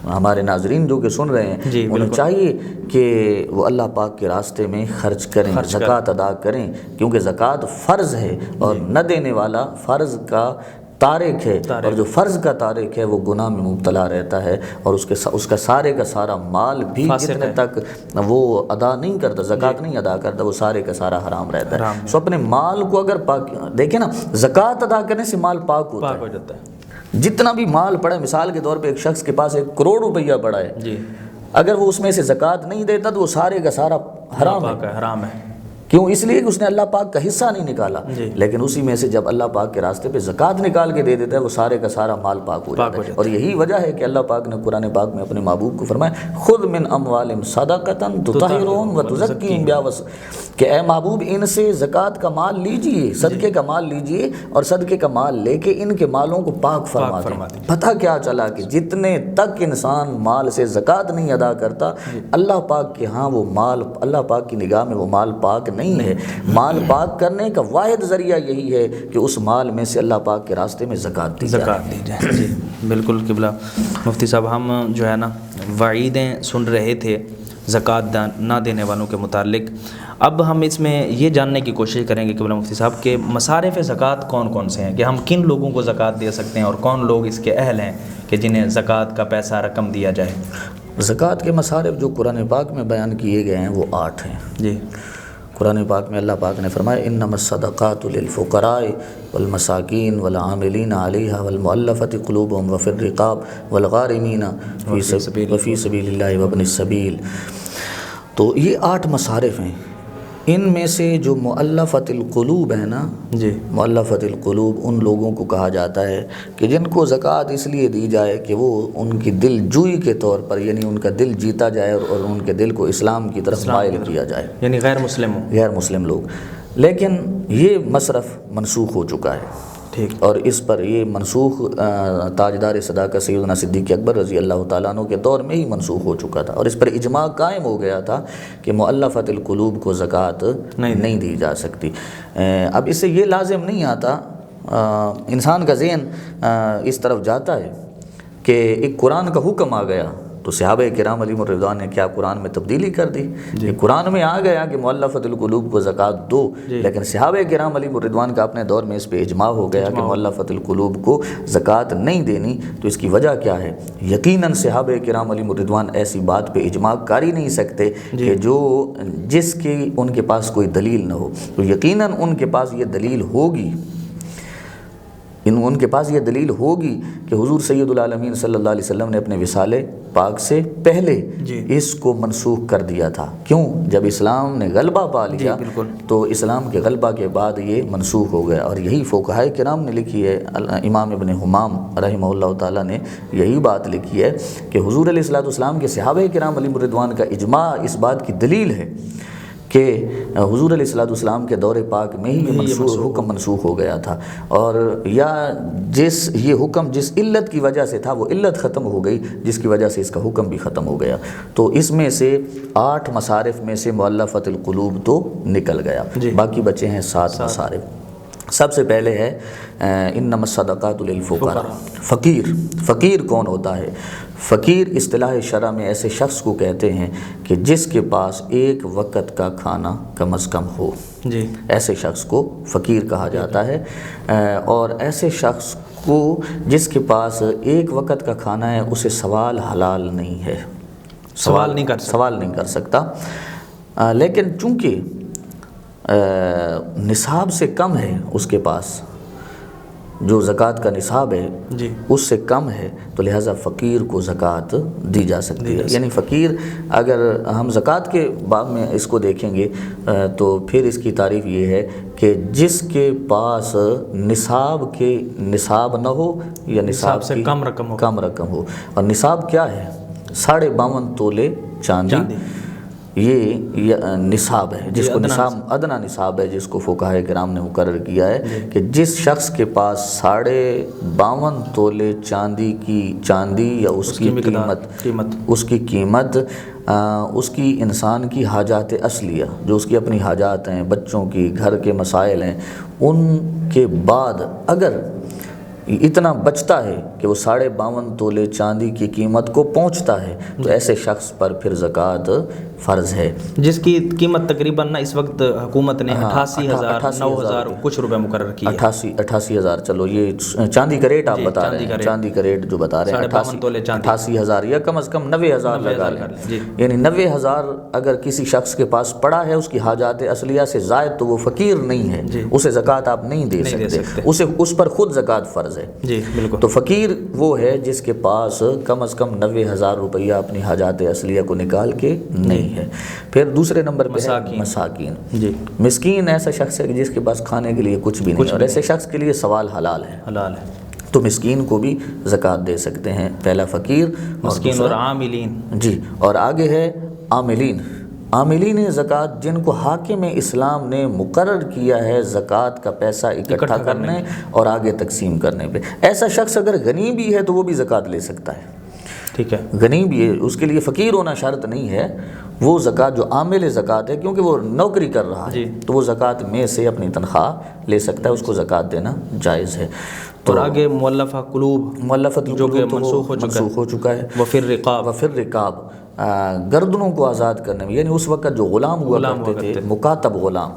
ہمارے ناظرین جو کہ سن رہے ہیں انہیں چاہیے کہ وہ اللہ پاک کے راستے میں خرچ کریں، زکوٰۃ ادا کریں، کیونکہ زکوٰۃ فرض ہے اور نہ دینے والا فرض کا تارک ہے، اور جو فرض کا تارک ہے وہ گناہ میں مبتلا رہتا ہے، اور اس کا سارے کا سارا مال بھی جتنے تک وہ ادا نہیں کرتا، زکوٰۃ نہیں ادا کرتا، وہ سارے کا سارا حرام رہتا ہے۔ سو اپنے مال کو اگر پاک دیکھیں نا، زکوٰۃ ادا کرنے سے مال پاک ہوتا ہے، جتنا بھی مال پڑا ہے، مثال کے طور پہ ایک شخص کے پاس 1 کروڑ روپیہ پڑا ہے، اگر وہ اس میں سے زکوٰۃ نہیں دیتا تو وہ سارے کا سارا حرام ہے، کیوں؟ اس لیے کہ اس نے اللہ پاک کا حصہ نہیں نکالا، لیکن اسی میں سے جب اللہ پاک کے راستے پہ زکوٰۃ نکال کے دے دیتا ہے وہ سارے کا سارا مال پاک ہو جاتا ہے، اور یہی وجہ ہے کہ اللہ پاک نے قرآن پاک میں اپنے محبوب کو فرمایا خذ من اموالہم صدقۃ تطہرہم وتزکیہم بہا، کہ اے محبوب ان سے زکوٰۃ کا مال لیجئے، صدقے کا مال لیجئے، اور صدقے کا مال لے کے ان کے مالوں کو پاک فرما دیں۔ پتہ کیا چلا کہ جتنے تک انسان مال سے زکوٰۃ نہیں ادا کرتا، اللہ پاک کے ہاں وہ مال، اللہ پاک کی نگاہ میں وہ مال پاک نہیں ہے۔ مال پاک کرنے کا واحد ذریعہ یہی ہے کہ اس مال میں سے اللہ پاک کے راستے میں زکوٰۃ دی جائے۔ جی بالکل قبلہ مفتی صاحب، ہم جو ہے نا وعیدیں سن رہے تھے زکوٰۃ نہ دینے والوں کے متعلق۔ اب ہم اس میں یہ جاننے کی کوشش کریں گے قبلہ مفتی صاحب کہ مصارف زکوٰۃ کون کون سے ہیں، کہ ہم کن لوگوں کو زکوٰۃ دے سکتے ہیں اور کون لوگ اس کے اہل ہیں کہ جنہیں زکوٰۃ کا پیسہ رقم دیا جائے۔ زکوٰۃ کے مصارف جو قرآن پاک میں بیان کیے گئے ہیں وہ 8 ہیں۔ جی قرآن پاک میں اللہ پاک نے فرمایا انما الصدقات للفقراء والمساکین والعاملین علیہا والمؤلفۃ قلوبہم وفی الرقاب والغارمین وفی سبیل اللہ وابن السبیل۔ تو یہ 8 مصارف ہیں۔ ان میں سے جو مؤلفۃ القلوب ہے نا، جی مؤلفۃ القلوب ان لوگوں کو کہا جاتا ہے کہ جن کو زکوٰۃ اس لیے دی جائے کہ وہ ان کی دل جوئی کے طور پر، یعنی ان کا دل جیتا جائے اور ان کے دل کو اسلام کی طرف مائل کیا جائے، یعنی غیر مسلم لوگ۔ لیکن یہ مصرف منسوخ ہو چکا ہے، ٹھیک، اور اس پر یہ منسوخ تاجدار صداقت سیدنا صدیق اکبر رضی اللہ تعالیٰ عنہ کے دور میں ہی منسوخ ہو چکا تھا، اور اس پر اجماع قائم ہو گیا تھا کہ مؤلفۃ القلوب کو زکوٰۃ نہیں دی جا سکتی۔ اب اس سے یہ لازم نہیں آتا، انسان کا ذہن اس طرف جاتا ہے کہ ایک قرآن کا حکم آ گیا تو صحابہ کرام علیہم الرضوان نے کیا قرآن میں تبدیلی کر دی؟ قرآن میں آ گیا کہ مؤلفۃ القلوب کو زکوٰۃ دو، لیکن صحابہ کرام علیہم الرضوان کا اپنے دور میں اس پہ اجماع ہو گیا کہ مؤلفۃ القلوب کو زکوٰۃ نہیں دینی۔ تو اس کی وجہ کیا ہے؟ یقیناً صحابہ کرام علیہم الرضوان ایسی بات پہ اجماع کر ہی نہیں سکتے کہ جس کی ان کے پاس کوئی دلیل نہ ہو۔ تو یقیناً ان کے پاس یہ دلیل ہوگی، ان کے پاس یہ دلیل ہوگی کہ حضور سید العالمین صلی اللہ علیہ وسلم نے اپنے وصال پاک سے پہلے اس کو منسوخ کر دیا تھا۔ کیوں؟ جب اسلام نے غلبہ پا لیا تو اسلام کے غلبہ کے بعد یہ منسوخ ہو گیا، اور یہی فقہائے کرام نے لکھی ہے۔ امام ابن حمام رحمہ اللہ تعالیٰ نے یہی بات لکھی ہے کہ حضور علیہ الصلوۃ والسلام کے صحابہ کرام علیہم الرضوان کا اجماع اس بات کی دلیل ہے کہ حضور علیہ الصلوۃ والسلام کے دور پاک میں ہی حکم منسوخ ہو گیا تھا، اور یا یہ حکم جس علت کی وجہ سے تھا وہ علت ختم ہو گئی، جس کی وجہ سے اس کا حکم بھی ختم ہو گیا۔ تو اس میں سے 8 مصارف میں سے مؤلفۃ القلوب تو نکل گیا، باقی بچے ہیں 7 مصارف۔ سب سے پہلے ہے انما الصدقات للفقراء۔ فقیر کون ہوتا ہے؟ فقیر اصطلاح شرع میں ایسے شخص کو کہتے ہیں کہ جس کے پاس ایک وقت کا کھانا کم از کم ہو، ایسے شخص کو فقیر کہا جاتا ہے۔ اور ایسے شخص کو جس کے پاس ایک وقت کا کھانا ہے اسے سوال حلال نہیں ہے، سوال نہیں کر سکتا، لیکن چونکہ نصاب سے کم ہے اس کے پاس، جو زکوٰۃ کا نصاب ہے اس سے کم ہے، تو لہٰذا فقیر کو زکوٰۃ دی جا سکتی ہے۔ یعنی فقیر، اگر ہم زکوٰۃ کے باب میں اس کو دیکھیں گے تو پھر اس کی تعریف یہ ہے کہ جس کے پاس نصاب نہ ہو یا نصاب سے کم رقم ہو، اور نصاب کیا ہے؟ 52.5 تولے چاندی، یہ نصاب ہے، جس کو ادنا نصاب ہے، جس کو فقہائے کرام نے مقرر کیا ہے کہ جس شخص کے پاس 52.5 تولے چاندی یا اس کی قیمت اس کی انسان کی حاجات اصلیہ، جو اس کی اپنی حاجات ہیں، بچوں کی، گھر کے مسائل ہیں، ان کے بعد اگر اتنا بچتا ہے کہ وہ 52.5 تولے چاندی کی قیمت کو پہنچتا ہے تو ایسے شخص پر پھر زکوٰۃ فرض ہے، جس کی قیمت تقریباً اس وقت حکومت نے 88,000 9,000 کچھ روپے مقرر کی، 88,000، چلو یہ چاندی کا ریٹ آپ بتا رہے ہیں، چاندی کا ریٹ جو بتا رہے ہیں 88,000 یا کم از کم 90,000 لگا لیں، یعنی 90,000 اگر کسی شخص کے پاس پڑا ہے اس کی حاجات اصلیہ سے زائد تو وہ فقیر نہیں ہے، اسے زکوٰۃ آپ نہیں دے سکتے، اس پر خود زکوٰۃ فرض ہے۔ تو فقیر وہ ہے جس کے پاس کم از کم 90,000 روپیہ اپنی حاجات اصلیہ کو نکال کے نہیں ہے۔ پھر دوسرے نمبر پہ ہے مساکین۔ مسکین ایسا شخص ہے جس کے پاس کھانے کے لیے کچھ بھی نہیں، اور ایسے شخص کے لیے سوال حلال ہے، تو مسکین کو بھی زکوٰۃ دے سکتے ہیں۔ پہلا فقیر، مسکین اور عاملین، اور آگے ہے عاملین زکوٰۃ، جن کو حاکم اسلام نے مقرر کیا ہے زکوٰۃ کا پیسہ اکٹھا کرنے اور آگے تقسیم کرنے پہ۔ ایسا شخص اگر غنی بھی ہے تو وہ بھی زکوٰۃ لے سکتا ہے، ٹھیک ہے، غنی بھی ہے، اس کے لیے فقیر ہونا شرط نہیں ہے، وہ زکوٰۃ جو عامل زکوٰۃ ہے، کیونکہ وہ نوکری کر رہا ہے تو وہ زکوٰۃ میں سے اپنی تنخواہ لے سکتا ہے، اس کو زکوٰۃ دینا جائز ہے۔ اور آگے مؤلفہ قلوب جو کہ منسوخ ہو چکا ہے، وفر رقاب گردنوں کو آزاد کرنے میں، یعنی اس وقت جو غلام ہوا کرتے تھے، مکاتب غلام،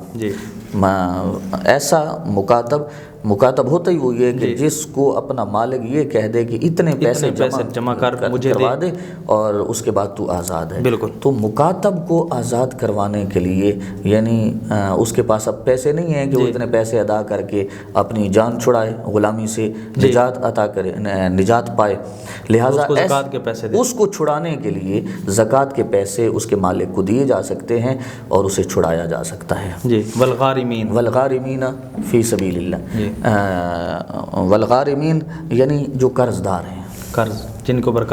ایسا مکاتب ہوتا ہی وہ یہ کہ جس کو اپنا مالک یہ کہہ دے کہ اتنے پیسے جمع کروا دے اور اس کے بعد تو آزاد ہے۔ بالکل۔ تو مکاتب کو آزاد کروانے کے لیے، یعنی اس کے پاس اب پیسے نہیں ہیں کہ وہ اتنے پیسے ادا کر کے اپنی جان چھڑائے، غلامی سے نجات عطا کرے، نجات پائے، لہٰذا اس کو چھڑانے کے لیے زکوٰۃ کے پیسے اس کے مالک کو دیے جا سکتے ہیں اور اسے چھڑایا جا سکتا ہے۔ والغارمین فی سبیل اللہ، والغارمین یعنی جو قرض دار ہیں، جن کے اوپر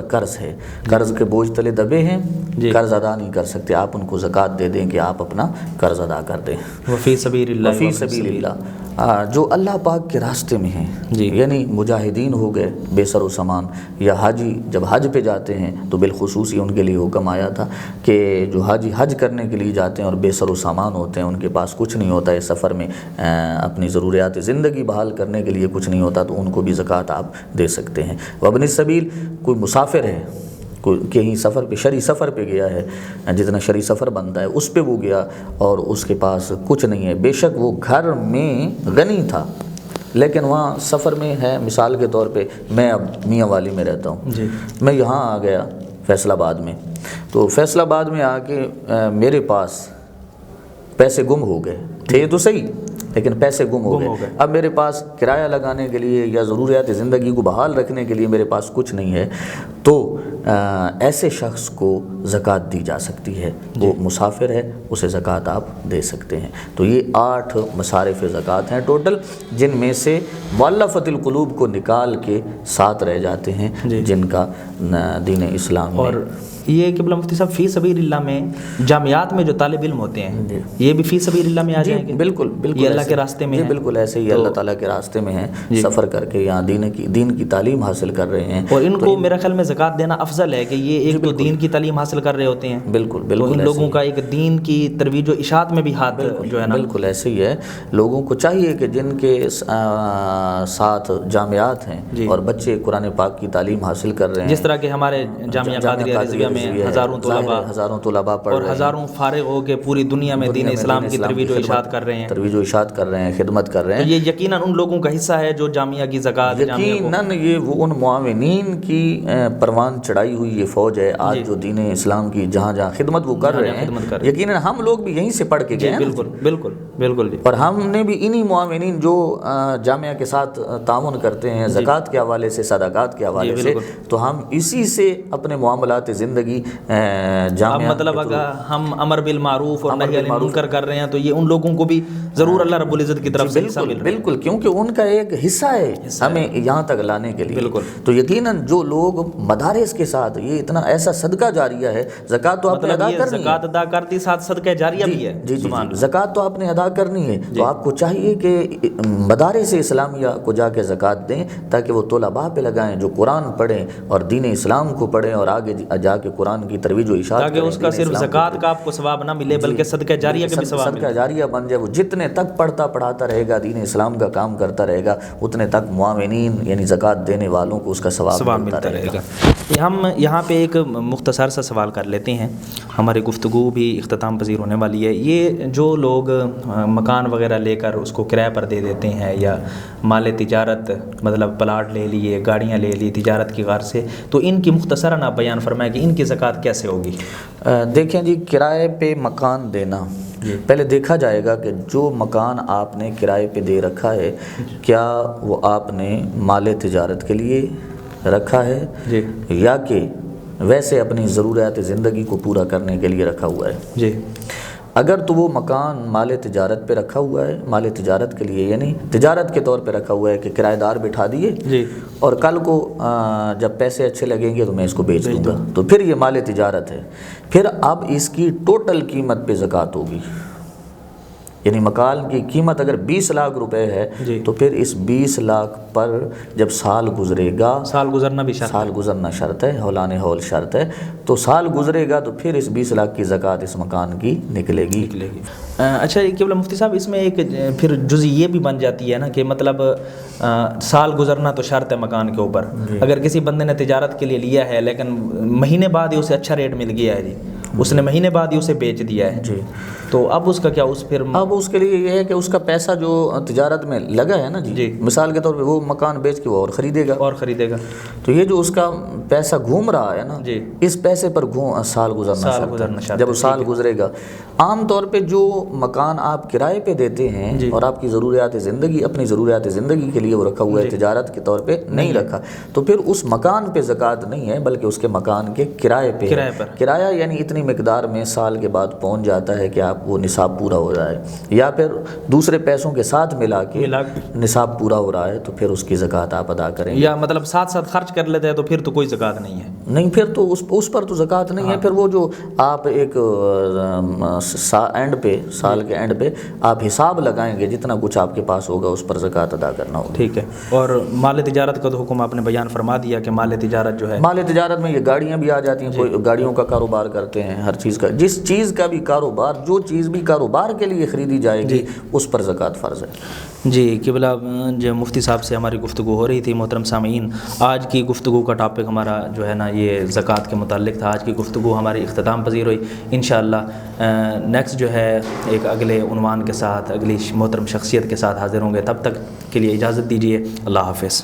قرض ہے، قرض کے بوجھ تلے دبے ہیں، قرض ادا نہیں کر سکتے، آپ ان کو زکوٰۃ دے دیں کہ آپ اپنا قرض ادا کر دیں۔ وفی سبیل اللہ، جو اللہ پاک کے راستے میں ہیں، یعنی مجاہدین ہو گئے بے سر و سامان، یا حاجی جب حج پہ جاتے ہیں تو بالخصوص ان کے لیے حکم آیا تھا کہ جو حاجی حج کرنے کے لیے جاتے ہیں اور بے سر و سامان ہوتے ہیں، ان کے پاس کچھ نہیں ہوتا ہے، سفر میں اپنی ضروریات زندگی بحال کرنے کے لیے کچھ نہیں ہوتا، تو ان کو بھی زکوٰۃ آپ دے سکتے ہیں۔ وابن السبیل، کوئی مسافر ہے، کہیں سفر پہ، شرعی سفر پہ گیا ہے، جتنا شرعی سفر بنتا ہے اس پہ وہ گیا اور اس کے پاس کچھ نہیں ہے، بے شک وہ گھر میں غنی تھا لیکن وہاں سفر میں ہے، مثال کے طور پہ میں اب میاں والی میں رہتا ہوں، میں یہاں آ گیا فیصل آباد میں، تو فیصل آباد میں آ کے میرے پاس پیسے گم ہو گئے تھے تو صحیح، لیکن پیسے گم ہو گئے، اب میرے پاس کرایہ لگانے کے لیے یا ضروریات زندگی کو بحال رکھنے کے لیے میرے پاس کچھ نہیں ہے، تو ایسے شخص کو زکوٰۃ دی جا سکتی ہے، وہ مسافر ہے، اسے زکوٰۃ آپ دے سکتے ہیں۔ تو یہ 8 مصارف زکوٰۃ ہیں ٹوٹل، جن میں سے مؤلفۃ القلوب کو نکال کے 7 رہ جاتے ہیں جن کا دین اسلام میں۔ اور یہ کہ مفتی صاحب فی سبیل اللہ میں جامعات میں جو طالب علم ہوتے ہیں یہ بھی فی سبیل اللہ میں آ جائیں گے؟ بالکل یہ اللہ کے راستے میں ہیں، بالکل ایسے ہی اللہ تعالیٰ کے راستے میں ہیں، سفر کر کے یہاں دین کی تعلیم حاصل کر رہے ہیں، اور ان کو میرا خیال میں زکوٰۃ دینا افضل ہے کہ یہ ایک تو دین کی تعلیم حاصل کر رہے ہوتے ہیں، بالکل ان لوگوں کا ایک دین کی ترویج و اشاعت میں بھی ہاتھ جو ہے نا، بالکل ایسے ہی ہے۔ لوگوں کو چاہیے کہ جن کے ساتھ جامعات ہیں اور بچے قرآن پاک کی تعلیم حاصل کر رہے ہیں، جس طرح کہ ہمارے جامعہ قادریہ رضویہ میں ہزاروں طلباء پڑھ رہے ہیں اور ہزاروں فارغ ہو کے پوری دنیا میں دین اسلام کی ترویج و اشاعت کر رہے ہیں، خدمت کر رہے ہیں، تو یہ یقیناً ان لوگوں کا حصہ ہے جو جامعہ کی زکوٰۃ، یقیناً یہ وہ ان معاونین کی پروان چڑھائی ہوئی یہ فوج ہے آج جو دین اسلام کی جہاں جہاں خدمت وہ کر رہے ہیں، یقیناً ہم لوگ بھی یہیں سے پڑھ کے گئے ہیں، بالکل اور ہم نے بھی انہی معاونین جو جامعہ کے ساتھ تعاون کرتے ہیں زکوٰۃ کے حوالے سے، صدقات کے حوالے سے، تو ہم اسی سے اپنے معاملات زندگی جامعہ، مطلب اگر ہم امر بالمعروف اور نہی عن المنکر کر رہے ہیں تو یہ ان لوگوں کو بھی ضرور اللہ رب العزت کی طرف سے حصہ مل رہا ہے، بالکل، کیونکہ ان کا ایک حصہ ہے ہمیں یہاں تک لانے کے لیے، تو یقیناً جو لوگ مدارس کے ساتھ، یہ اتنا ایسا صدقہ جاریہ ہے، زکوٰۃ تو آپ نے ادا کرنی ہے، زکوٰۃ ادا کرتی ساتھ صدقہ جاریہ بھی ہے، زکوٰۃ تو آپ نے ادا کرنی ہے، تو آپ کو چاہیے کہ مدارس اسلامیہ کو جا کے زکوٰۃ دیں تاکہ وہ طلباء پہ لگائیں جو قرآن پڑھیں اور دین اسلام کو پڑھیں اور آگے جا کے قرآن کی ترویج و اشاعت کریں، تاکہ اس کا صرف زکوٰۃ کا آپ کو ثواب نہ ملے بلکہ صدقہ جاریہ کا بھی ثواب ملے، صدقہ جاریہ بن جائے، وہ جتنے تک پڑھتا پڑھاتا رہے گا، دین اسلام کا کام کرتا رہے گا، اتنے تک معاونین یعنی زکوٰۃ دینے والوں کو اس کا ثواب ملتا رہے گا۔ ہم یہاں پہ ایک مختصر سا سوال کر لیتے ہیں، ہماری گفتگو بھی اختتام پذیر ہونے والی ہے۔ یہ جو لوگ مکان وغیرہ لے کر اس کو کرایہ پر دے دیتے ہیں یا مال تجارت، مطلب پلاٹ لے لیے، گاڑیاں لے لی تجارت کی غرض سے، تو ان کی مختصراً آپ بیان فرمائیں کہ ان کی زکوٰۃ کیسے ہوگی؟ دیکھیں جی، کرائے پہ مکان دینا، پہلے دیکھا جائے گا کہ جو مکان آپ نے کرائے پہ دے رکھا ہے کیا وہ آپ نے مال تجارت کے لیے رکھا ہے یا کہ ویسے اپنی ضروریات زندگی کو پورا کرنے کے لیے رکھا ہوا ہے۔ اگر تو وہ مکان مال تجارت پہ رکھا ہوا ہے، مال تجارت کے لیے یعنی تجارت کے طور پہ رکھا ہوا ہے کہ کرایہ دار بٹھا دیے اور کل کو جب پیسے اچھے لگیں گے تو میں اس کو بیچ دوں گا، تو پھر یہ مال تجارت ہے، پھر اب اس کی ٹوٹل قیمت پہ زکوٰۃ ہوگی، یعنی مکان کی قیمت اگر 20 لاکھ روپے ہے تو پھر اس 20 لاکھ پر جب سال گزرے گا، سال گزرنا بھی شرط، سال گزرنا شرط ہے، ہولان ہول شرط ہے، تو سال گزرے گا تو پھر اس 20 لاکھ کی زکوٰۃ اس مکان کی نکلے گی۔ اچھا قبلہ مفتی صاحب، اس میں ایک پھر جزئی یہ بھی بن جاتی ہے نا کہ مطلب سال گزرنا تو شرط ہے مکان کے اوپر، اگر کسی بندے نے تجارت کے لیے لیا ہے لیکن مہینے بعد ہی اسے اچھا ریٹ مل گیا ہے اس نے مہینے بعد ہی اسے بیچ دیا ہے تو اب اس کا کیا؟ اب اس کے لیے یہ ہے کہ اس کا پیسہ جو تجارت میں لگا ہے نا مثال کے طور پہ وہ مکان بیچ کے وہ اور خریدے گا تو یہ جو اس کا پیسہ گھوم رہا ہے نا اس پیسے پر سال گزرنا شرط ہے۔ جب وہ سال گزرے گا، عام طور پہ جو مکان آپ کرائے پہ دیتے ہیں اور آپ کی ضروریات زندگی، اپنی ضروریات زندگی کے لیے وہ رکھا ہوا ہے، تجارت کے طور پہ نہیں رکھا، تو پھر اس مکان پہ زکوٰۃ نہیں ہے بلکہ اس کے مکان کے کرائے پہ۔ کرایہ یعنی اتنی مقدار میں سال کے بعد پہنچ جاتا ہے کہ آپ وہ نصاب پورا ہو جائے، یا پھر دوسرے پیسوں کے ساتھ ملا کے نصاب پورا ہو رہا ہے تو پھر اس کی زکوٰۃ آپ ادا کریں، یا مطلب ساتھ ساتھ خرچ کر لیتے ہیں تو پھر تو کوئی زکوٰۃ نہیں ہے، نہیں پھر تو اس پر تو زکوٰۃ نہیں ہے۔ پھر وہ جو آپ ایک اینڈ پہ، سال کے اینڈ پہ آپ حساب لگائیں گے، جتنا کچھ آپ کے پاس ہوگا اس پر زکوٰۃ ادا کرنا ہوگا۔ ٹھیک ہے۔ اور مال تجارت کا تو حکم آپ نے بیان فرما دیا کہ مال تجارت جو ہے، مال تجارت میں یہ گاڑیاں بھی آ جاتی ہیں، کوئی گاڑیوں کا کاروبار کرتے ہیں، ہر چیز کا، جس چیز کا بھی کاروبار، جو چیز بھی کاروبار کے لیے خریدی جائے گی اس پر زکوٰۃ فرض ہے۔ جی قبلہ، جو مفتی صاحب سے ہماری گفتگو ہو رہی تھی، محترم سامعین، آج کی گفتگو کا ٹاپک ہمارا جو ہے نا یہ زکوٰۃ کے متعلق تھا۔ آج کی گفتگو ہماری اختتام پذیر ہوئی، انشاءاللہ نیکسٹ جو ہے ایک اگلے عنوان کے ساتھ، اگلی محترم شخصیت کے ساتھ حاضر ہوں گے، تب تک کے لیے اجازت دیجیے، اللہ حافظ۔